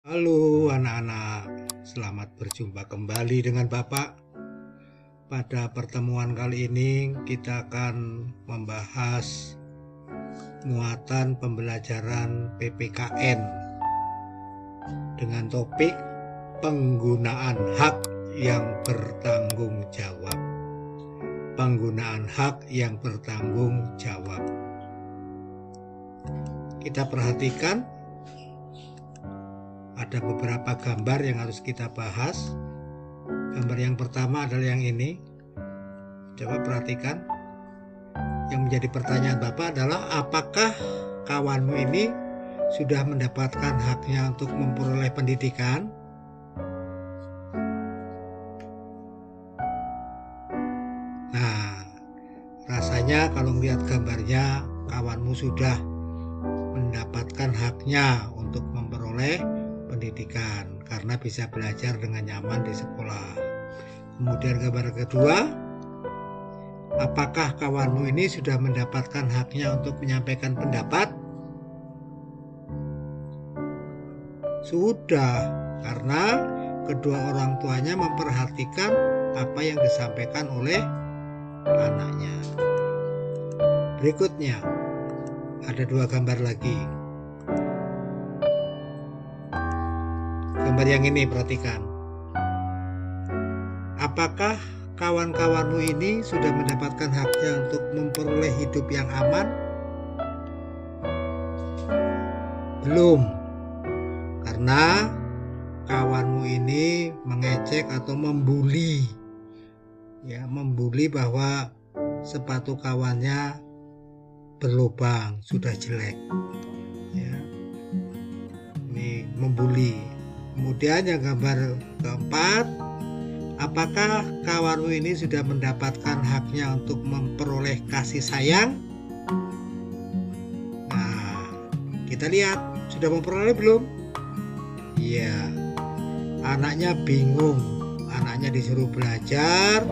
Halo anak-anak, selamat berjumpa kembali dengan Bapak. Pada pertemuan kali ini kita akan membahas muatan pembelajaran PPKN dengan topik penggunaan hak yang bertanggung jawab. Penggunaan hak yang bertanggung jawab. Kita perhatikan ada beberapa gambar yang harus kita bahas. Gambar yang pertama adalah yang ini. Coba perhatikan. Yang menjadi pertanyaan Bapak adalah apakah kawanmu ini sudah mendapatkan haknya untuk memperoleh pendidikan? Nah, rasanya kalau melihat gambarnya kawanmu sudah mendapatkan haknya untuk memperoleh pendidikan karena bisa belajar dengan nyaman di sekolah. Kemudian gambar kedua, apakah kawanmu ini sudah mendapatkan haknya untuk menyampaikan pendapat? Sudah, karena kedua orang tuanya memperhatikan apa yang disampaikan oleh anaknya. Berikutnya, ada dua gambar lagi. Gambar yang ini perhatikan. Apakah kawan-kawanmu ini sudah mendapatkan haknya untuk memperoleh hidup yang aman? Belum. Karena kawanmu ini mengecek atau membuli. Ya, membuli bahwa sepatu kawannya berlubang, sudah jelek. Ya. Ini membuli. Kemudian yang gambar keempat, apakah kawanmu ini sudah mendapatkan haknya untuk memperoleh kasih sayang? Nah, kita lihat, sudah memperoleh belum? Iya, anaknya bingung, anaknya disuruh belajar,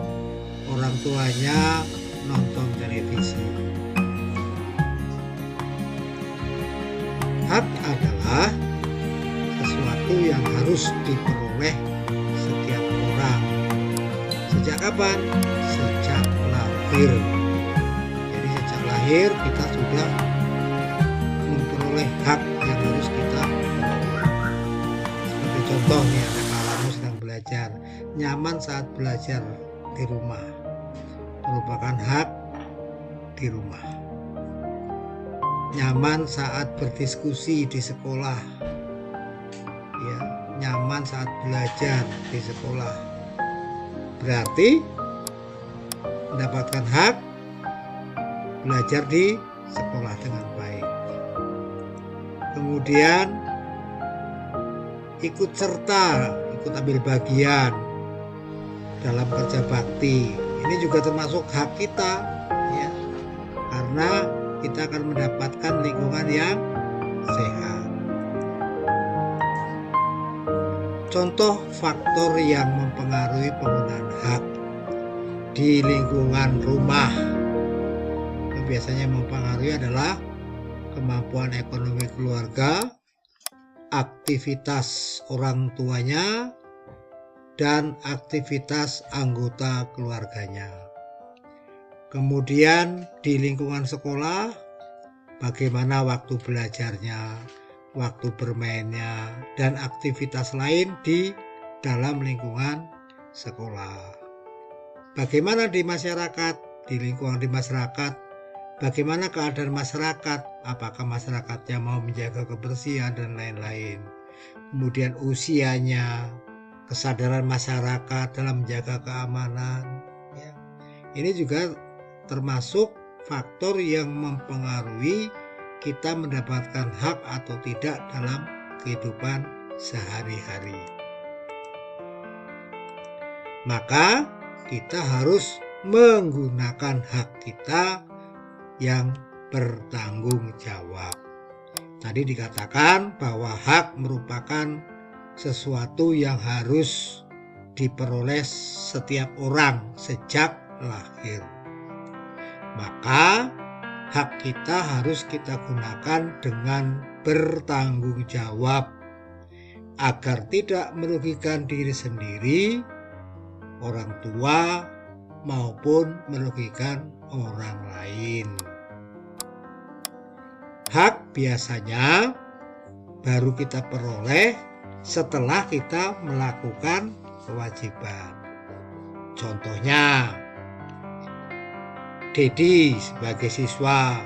orang tuanya nonton televisi. Hak adalah sesuatu yang harus diperoleh setiap orang. Sejak kapan? Sejak lahir. Jadi sejak lahir kita sudah memperoleh hak yang harus kita peroleh. Sebagai contoh nih, anak kamu sedang belajar, nyaman saat belajar di rumah, merupakan hak di rumah. Nyaman saat berdiskusi di sekolah, ya, nyaman saat belajar di sekolah, berarti mendapatkan hak belajar di sekolah dengan baik. Kemudian ikut serta, ikut ambil bagian dalam kerja bakti, ini juga termasuk hak kita, ya, karena kita akan mendapatkan lingkungan yang sehat. Contoh faktor yang mempengaruhi penggunaan hak di lingkungan rumah yang biasanya mempengaruhi adalah kemampuan ekonomi keluarga, aktivitas orang tuanya, dan aktivitas anggota keluarganya. Kemudian di lingkungan sekolah, bagaimana waktu belajarnya, waktu bermainnya, dan aktivitas lain di dalam lingkungan sekolah. Bagaimana di masyarakat, di lingkungan di masyarakat, bagaimana keadaan masyarakat, apakah masyarakatnya mau menjaga kebersihan dan lain-lain. Kemudian usianya, kesadaran masyarakat dalam menjaga keamanan. Ya. Ini juga termasuk faktor yang mempengaruhi kita mendapatkan hak atau tidak dalam kehidupan sehari-hari. Maka kita harus menggunakan hak kita yang bertanggung jawab. Tadi dikatakan bahwa hak merupakan sesuatu yang harus diperoleh setiap orang sejak lahir. Maka hak kita harus kita gunakan dengan bertanggung jawab. agar tidak merugikan diri sendiri, orang tua, maupun merugikan orang lain. Hak biasanya baru kita peroleh setelah kita melakukan kewajiban. Contohnya, Dedi sebagai siswa,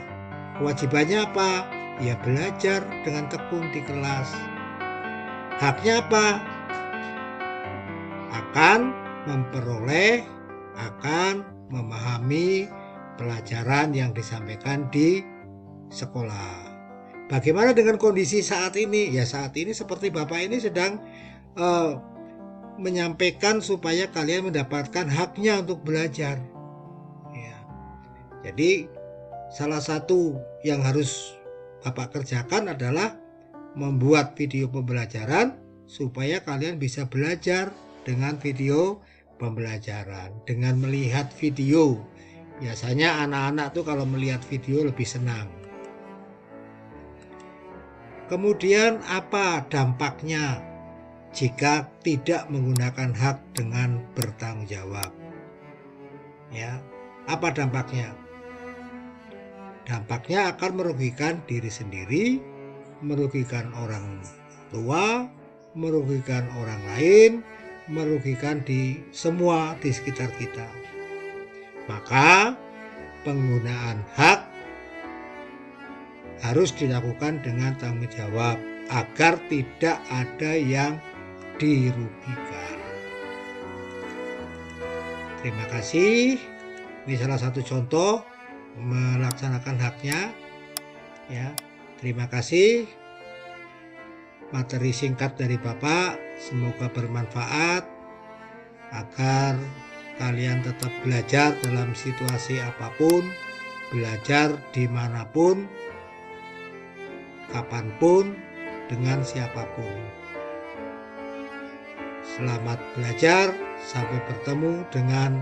kewajibannya apa? Ya belajar dengan tekun di kelas. Haknya apa? Akan memperoleh, akan memahami pelajaran yang disampaikan di sekolah. Bagaimana dengan kondisi saat ini? Ya saat ini seperti Bapak ini sedang menyampaikan supaya kalian mendapatkan haknya untuk belajar. Ya. Jadi salah satu yang harus Bapak kerjakan adalah membuat video pembelajaran supaya kalian bisa belajar dengan video pembelajaran, dengan melihat video. Biasanya anak-anak tuh kalau melihat video lebih senang. Kemudian apa dampaknya jika tidak menggunakan hak dengan bertanggung jawab? Ya, apa dampaknya? Dampaknya akan merugikan diri sendiri, merugikan orang tua, merugikan orang lain, merugikan di semua di sekitar kita. Maka penggunaan hak harus dilakukan dengan tanggung jawab agar tidak ada yang dirugikan. Terima kasih. Ini salah satu contoh melaksanakan haknya. Ya, terima kasih. Materi singkat dari Bapak semoga bermanfaat agar kalian tetap belajar dalam situasi apapun, belajar dimanapun, kapanpun, dengan siapapun. Selamat belajar, sampai bertemu dengan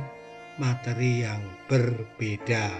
materi yang berbeda.